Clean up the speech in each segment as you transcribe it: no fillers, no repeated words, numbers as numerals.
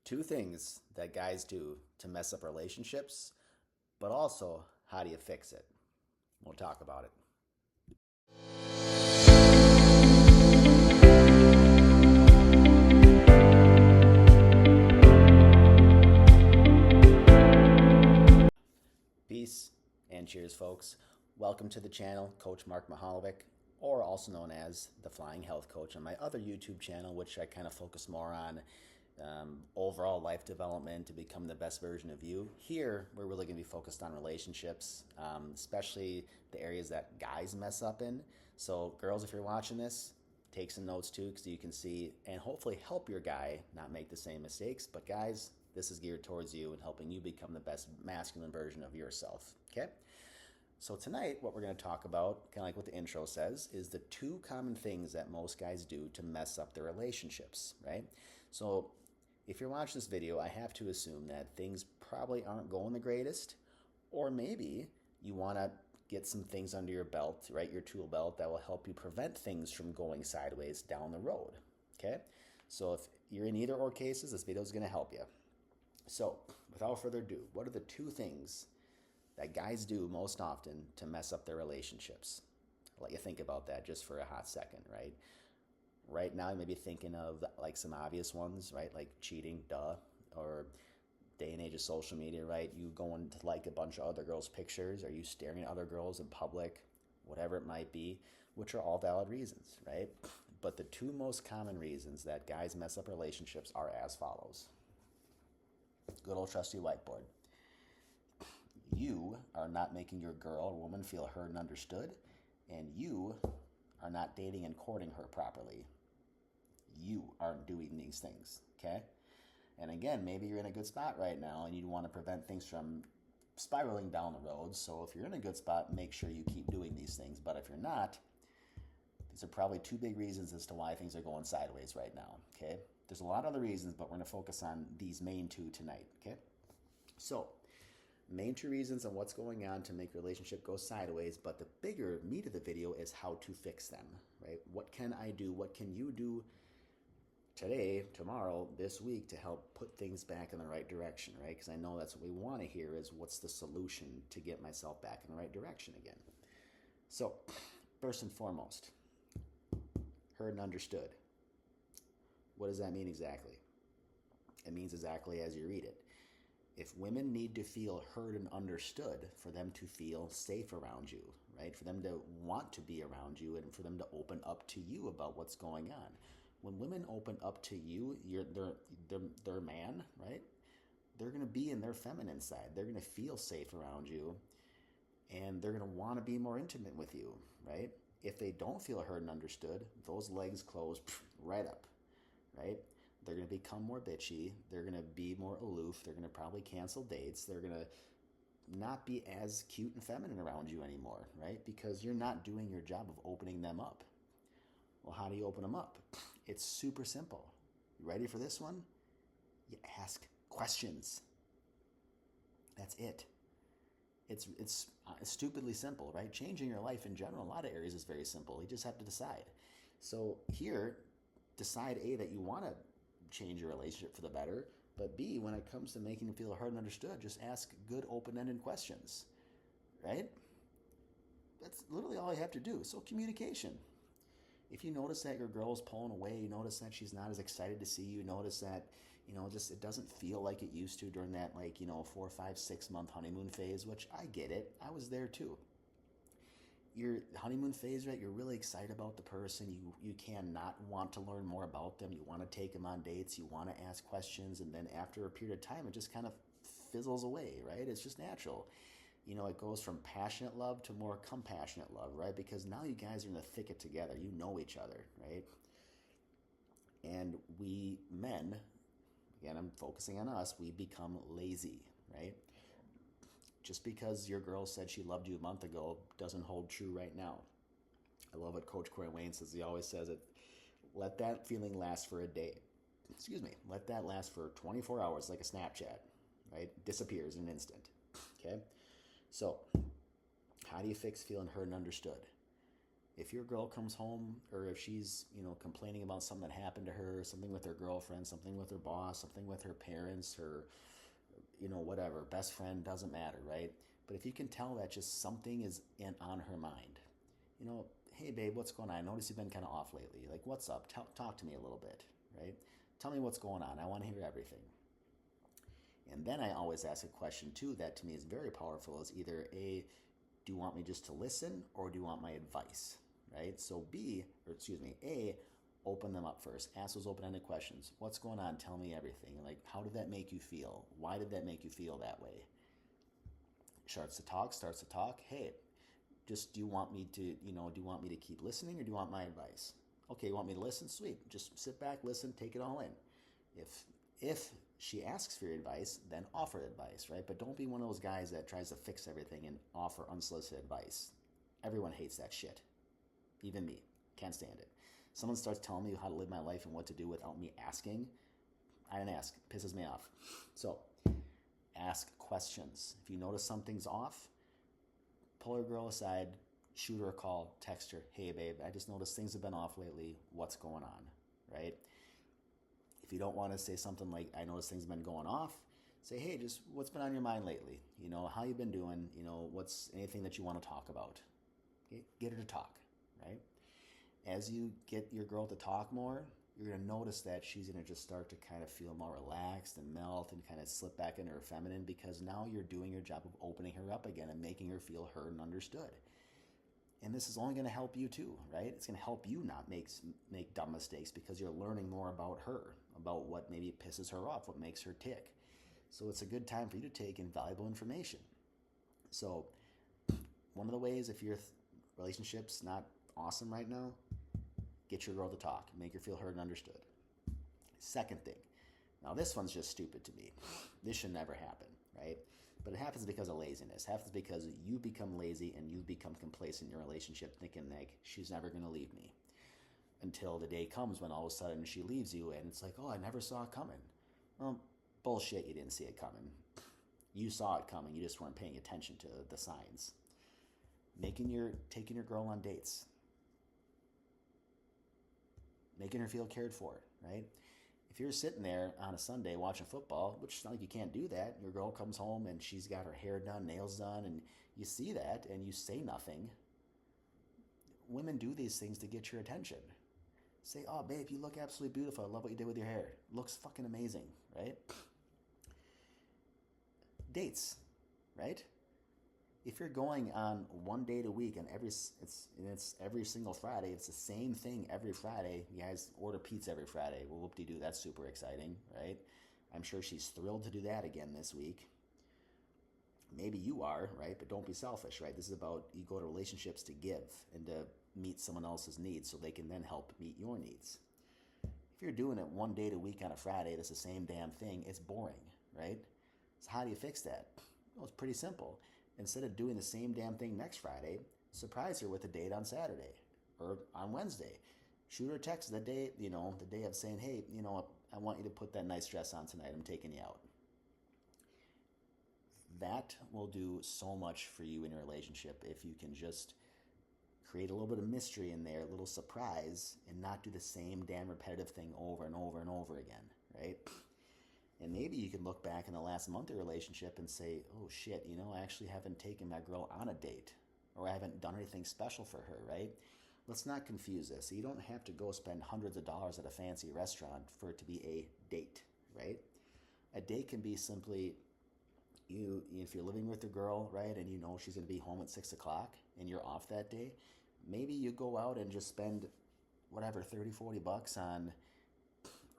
Two things that guys do to mess up relationships, but also how do you fix it? We'll talk about it. Peace and cheers, folks. Welcome to the channel, Coach Mark Mahalovic, or also known as the Flying Health Coach, on my other YouTube channel, which I kind of focus more on overall life development to become the best version of you. Here, we're really going to be focused on relationships, especially the areas that guys mess up in. So, girls, if you're watching this, take some notes too, because you can see and hopefully help your guy not make the same mistakes. But guys, this is geared towards you and helping you become the best masculine version of yourself. Okay? So tonight, what we're going to talk about, kind of like what the intro says, is the two common things that most guys do to mess up their relationships, right? So if you're watching this video, I have to assume that things probably aren't going the greatest, or maybe you want to get some things under your belt, right? Your tool belt that will help you prevent things from going sideways down the road, okay? So if you're in either or cases, this video is going to help you. So without further ado, what are the two things that guys do most often to mess up their relationships? I'll let you think about that just for a hot second, right? Right now, you may be thinking of like some obvious ones, right? Like cheating, duh, or day and age of social media, right? You going to like a bunch of other girls' pictures, or you staring at other girls in public, whatever it might be, which are all valid reasons, right? But the two most common reasons that guys mess up relationships are as follows. Good old trusty whiteboard. You are not making your girl or woman feel heard and understood, and you are not dating and courting her properly. You aren't doing these things, okay? And again, maybe you're in a good spot right now and you want to prevent things from spiraling down the road. So if you're in a good spot, make sure you keep doing these things. But if you're not, these are probably two big reasons as to why things are going sideways right now, okay? There's a lot of other reasons, but we're going to focus on these main two tonight, okay? So, main two reasons on what's going on to make relationship go sideways, but the bigger meat of the video is how to fix them, right? What can I do? What can you do today, tomorrow, this week to help put things back in the right direction, right? Because I know that's what we want to hear is what's the solution to get myself back in the right direction again. So, first and foremost, heard and understood. What does that mean exactly? It means exactly as you read it. If women need to feel heard and understood for them to feel safe around you, right? For them to want to be around you and for them to open up to you about what's going on. When women open up to you, their man, right? They're going to be in their feminine side. They're going to feel safe around you and they're going to want to be more intimate with you, right? If they don't feel heard and understood, those legs close right up, right? They're going to become more bitchy. They're going to be more aloof. They're going to probably cancel dates. They're going to not be as cute and feminine around you anymore, right? Because you're not doing your job of opening them up. Well, how do you open them up? It's super simple. You ready for this one? You ask questions. That's it. It's stupidly simple, right? Changing your life in general, a lot of areas is very simple. You just have to decide. So here, decide A, that you want to change your relationship for the better, but B, when it comes to making them feel heard and understood, just ask good open-ended questions, right? That's literally all you have to do. So communication. If you notice that your girl's pulling away, you notice that she's not as excited to see you, notice that, just it doesn't feel like it used to during that 4, 5, 6 month honeymoon phase, which I get it. I was there too. Your honeymoon phase, right? You're really excited about the person. You cannot want to learn more about them. You want to take them on dates. You want to ask questions. And then after a period of time, it just kind of fizzles away, right? It's just natural. It goes from passionate love to more compassionate love, right? Because now you guys are in the thicket together. You know each other, right? And we men, again, I'm focusing on us, we become lazy, right? Just because your girl said she loved you a month ago doesn't hold true right now. I love what Coach Corey Wayne says. He always says it, let that feeling last for a day. Let that last for 24 hours like a Snapchat, right? Disappears in an instant, okay? So, how do you fix feeling heard and understood? If your girl comes home, or if she's, complaining about something that happened to her, something with her girlfriend, something with her boss, something with her parents, her, whatever, best friend, doesn't matter, right? But if you can tell that just something is on her mind, hey babe, what's going on? I notice you've been kind of off lately. Like, what's up? Talk to me a little bit, right? Tell me what's going on. I want to hear everything. And then I always ask a question too that to me is very powerful, is either A, do you want me just to listen, or do you want my advice, right? So A, open them up first. Ask those open-ended questions. What's going on? Tell me everything. Like, how did that make you feel? Why did that make you feel that way? Starts to talk. Hey, just do you want me to keep listening, or do you want my advice? Okay, you want me to listen? Sweet. Just sit back, listen, take it all in. If she asks for your advice, then offer advice, right? But don't be one of those guys that tries to fix everything and offer unsolicited advice. Everyone hates that shit. Even me. Can't stand it. Someone starts telling me how to live my life and what to do without me asking. I didn't ask. It pisses me off. So, ask questions. If you notice something's off, pull your girl aside, shoot her a call, text her, hey babe, I just noticed things have been off lately. What's going on, right? If you don't want to say something like, I noticed things have been going off, say, hey, just what's been on your mind lately? How you been doing? What's anything that you want to talk about? Okay? Get her to talk, right? As you get your girl to talk more, you're going to notice that she's going to just start to kind of feel more relaxed and melt and kind of slip back into her feminine, because now you're doing your job of opening her up again and making her feel heard and understood. And this is only going to help you too, right? It's going to help you not make dumb mistakes, because you're learning more about her, about what maybe pisses her off, what makes her tick. So it's a good time for you to take invaluable information. So one of the ways, if your relationship's not awesome right now, get your girl to talk, make her feel heard and understood. Second thing, now this one's just stupid to me. This should never happen, right? But it happens because of laziness. It happens because you become lazy and you become complacent in your relationship, thinking like, she's never going to leave me. Until the day comes when all of a sudden she leaves you and it's like, oh, I never saw it coming. Well, bullshit, you didn't see it coming. You saw it coming, you just weren't paying attention to the signs. Taking your girl on dates. Making her feel cared for, right? If you're sitting there on a Sunday watching football, which is not like you can't do that, your girl comes home and she's got her hair done, nails done, and you see that and you say nothing. Women do these things to get your attention. Say, oh, babe, you look absolutely beautiful. I love what you did with your hair. It looks fucking amazing, right? Dates, right? If you're going on one date a week and it's every single Friday, it's the same thing every Friday. You guys order pizza every Friday. Well, whoop-de-doo, that's super exciting, right? I'm sure she's thrilled to do that again this week. Maybe you are, right? But don't be selfish, right? This is about, you go to relationships to give and to meet someone else's needs so they can then help meet your needs. If you're doing it one date a week on a Friday, that's the same damn thing, it's boring, right? So how do you fix that? Well, it's pretty simple. Instead of doing the same damn thing next Friday, surprise her with a date on Saturday or on Wednesday. Shoot her a text the day of saying, hey, I want you to put that nice dress on tonight. I'm taking you out. That will do so much for you in your relationship if you can just create a little bit of mystery in there, a little surprise, and not do the same damn repetitive thing over and over and over again, right? And maybe you can look back in the last month of your relationship and say, oh shit, I actually haven't taken my girl on a date, or I haven't done anything special for her, right? Let's not confuse this. You don't have to go spend hundreds of dollars at a fancy restaurant for it to be a date, right? A date can be simply, if you're living with your girl, right, and you know she's going to be home at 6 o'clock and you're off that day, maybe you go out and just spend whatever, 30, 40 bucks on,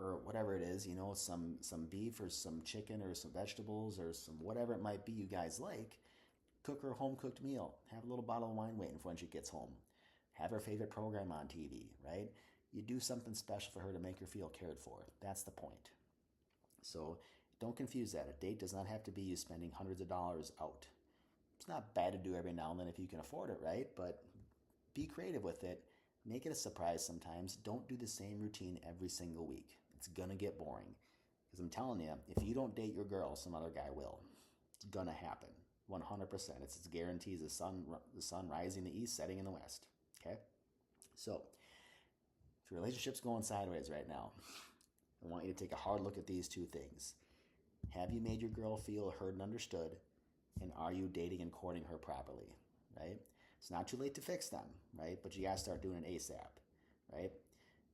or whatever it is, some beef or some chicken or some vegetables or some whatever it might be you guys like. Cook her a home-cooked meal. Have a little bottle of wine waiting for when she gets home. Have her favorite program on TV, right? You do something special for her to make her feel cared for. That's the point. So don't confuse that. A date does not have to be you spending hundreds of dollars out. It's not bad to do every now and then if you can afford it, right? But be creative with it. Make it a surprise sometimes. Don't do the same routine every single week. It's going to get boring. Because I'm telling you, if you don't date your girl, some other guy will. It's going to happen. 100%. It's guarantees the sun rising in the east, setting in the west. Okay? So, if your relationship's going sideways right now, I want you to take a hard look at these two things. Have you made your girl feel heard and understood? And are you dating and courting her properly? Right? It's not too late to fix them, right? But you gotta start doing it ASAP, right?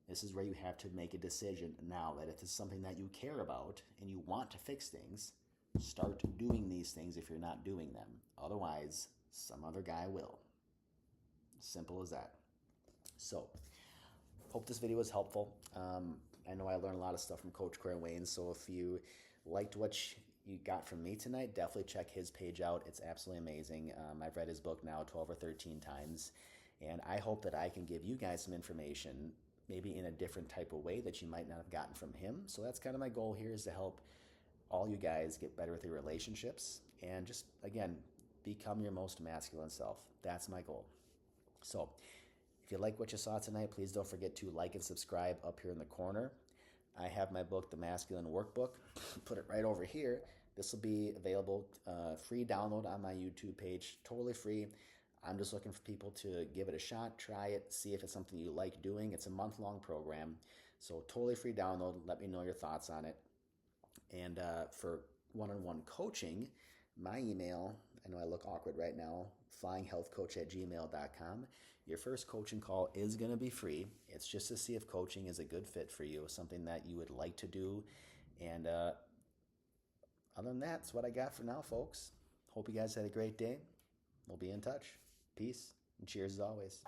This is where you have to make a decision now that if it's something that you care about and you want to fix things, start doing these things if you're not doing them. Otherwise, some other guy will. Simple as that. So, hope this video was helpful. I know I learned a lot of stuff from Coach Corey Wayne, so if you liked what you got from me tonight, definitely check his page out. It's absolutely amazing. I've read his book now 12 or 13 times, and I hope that I can give you guys some information, maybe in a different type of way that you might not have gotten from him. So that's kind of my goal here, is to help all you guys get better with your relationships and just, again, become your most masculine self. That's my goal. So if you like what you saw tonight, please don't forget to like and subscribe up here in the corner. I have my book, The Masculine Workbook. Put it right over here. This will be available free download on my YouTube page, totally free. I'm just looking for people to give it a shot, try it, see if it's something you like doing. It's a month-long program, so totally free download. Let me know your thoughts on it. And for one-on-one coaching, my email, I know I look awkward right now, flyinghealthcoach@gmail.com. Your first coaching call is going to be free. It's just to see if coaching is a good fit for you, something that you would like to do. And other than that, that's what I got for now, folks. Hope you guys had a great day. We'll be in touch. Peace and cheers as always.